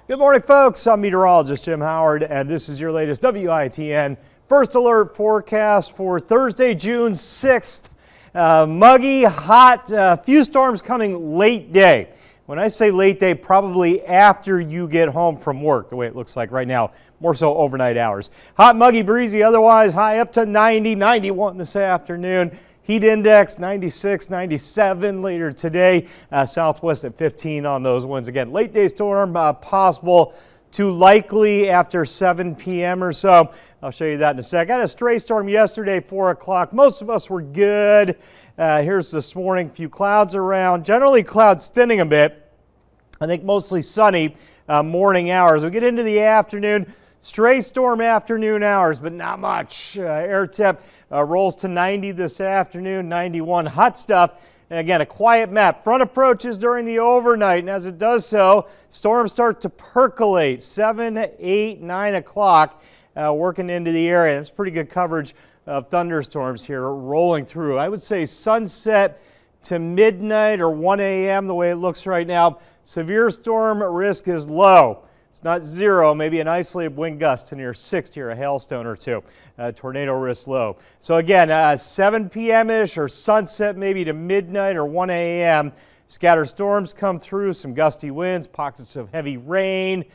Good morning, folks. I'm meteorologist Jim Howard, and this is your latest WITN First Alert forecast for Thursday, June 6th. Muggy, hot, few storms coming late day. When I say late day, probably after you get home from work, the way it looks like right now, more so overnight hours. Hot, muggy, breezy, otherwise high up to 90, 91 this afternoon. Heat index 96, 97 later today. Southwest at 15 on those winds. Again, late day storm possible to likely after 7 p.m. or so. I'll show you that in a sec. I had a stray storm yesterday, 4 o'clock. Most of us were good. Here's this morning. Few clouds around. Generally clouds thinning a bit. I think mostly sunny morning hours. We get into the afternoon. Stray storm afternoon hours, but not much. Air temp rolls to 90 this afternoon, 91. Hot stuff. And again, a quiet map. Front approaches during the overnight, and as it does so, storms start to percolate. 7, 8, 9 o'clock working into the area. That's pretty good coverage of thunderstorms here rolling through. I would say sunset to midnight or 1 a.m. the way it looks right now. Severe storm risk is low. It's not zero, maybe an isolated wind gust to near 60 or a hailstone or two. Tornado risk low. So again, 7 p.m.-ish or sunset maybe to midnight or 1 a.m. Scattered storms come through, some gusty winds, pockets of heavy rain,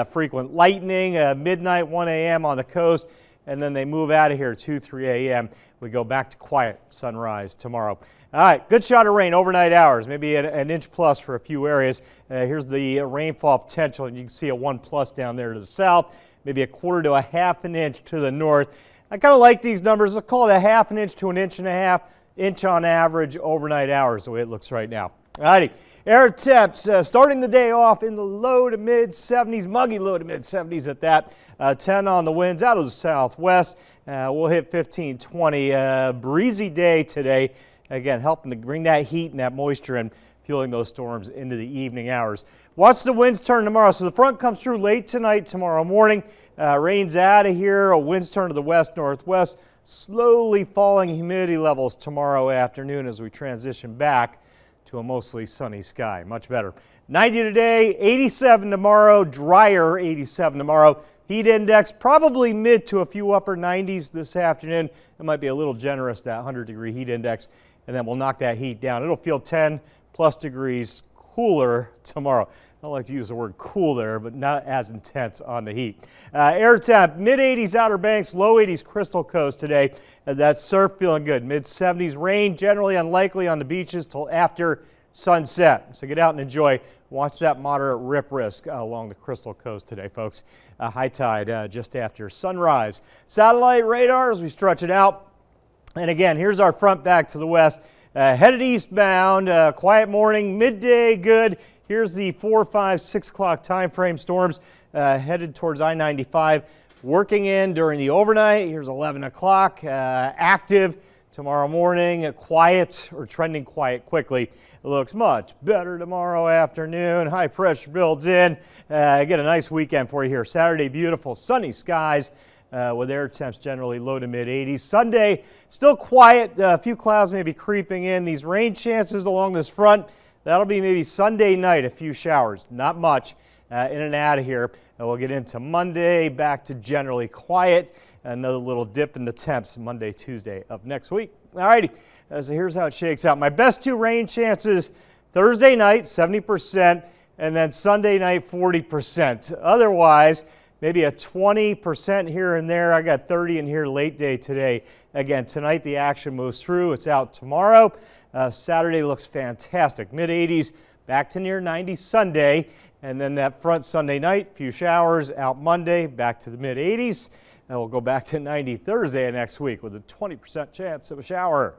frequent lightning, midnight, 1 a.m. on the coast, and then they move out of here 2, 3 a.m. We go back to quiet sunrise tomorrow. All right, good shot of rain overnight hours, maybe an inch plus for a few areas. Here's the rainfall potential, and you can see a 1+ down there to the south, maybe a quarter to a half an inch to the north. I kind of like these numbers. I'll call it a half an inch to an inch and a half inch on average overnight hours, the way it looks right now. All righty, air temps starting the day off in the low to mid 70s, muggy low to mid 70s at that. 10 on the winds out of the southwest. We'll hit 15, 20. Breezy day today. Again, helping to bring that heat and that moisture and fueling those storms into the evening hours. Watch the winds turn tomorrow. So the front comes through late tonight, tomorrow morning. Rain's out of here. Winds turn to the west-northwest. Slowly falling humidity levels tomorrow afternoon as we transition back to a mostly sunny sky. Much better. 90 today, 87 tomorrow, drier 87 tomorrow. Heat index probably mid to a few upper 90s this afternoon. It might be a little generous, that 100-degree heat index, and then we'll knock that heat down. It'll feel 10+ degrees cooler tomorrow. I don't like to use the word cool there, but not as intense on the heat. Air temp, mid-80s Outer Banks, low 80s Crystal Coast today. That surf feeling good. Mid-70s rain, generally unlikely on the beaches till after sunset. So get out and enjoy. Watch that moderate rip risk along the Crystal Coast today, folks. High tide just after sunrise. Satellite radar as we stretch it out. And again, here's our front back to the west. Headed eastbound, quiet morning, midday good. Here's the 4, 5, 6 o'clock time frame storms headed towards I-95. Working in during the overnight. Here's 11 o'clock, active. Tomorrow morning, quiet or trending quiet quickly. It looks much better tomorrow afternoon. High pressure builds in. Get a nice weekend for you here. Saturday, beautiful sunny skies with air temps generally low to mid 80s. Sunday, still quiet. A few clouds maybe creeping in. These rain chances along this front, that'll be maybe Sunday night, a few showers. Not much in and out of here. And we'll get into Monday, back to generally quiet. Another little dip in the temps Monday, Tuesday of next week. All righty, so here's how it shakes out. My best 2 rain chances Thursday night, 70%, and then Sunday night, 40%. Otherwise, maybe a 20% here and there. I got 30 in here late day today. Again, tonight the action moves through. It's out tomorrow. Saturday looks fantastic. Mid-80s, back to near 90 Sunday. And then that front Sunday night, few showers. Out Monday, back to the mid-80s. And we'll go back to 90 Thursday next week with a 20% chance of a shower.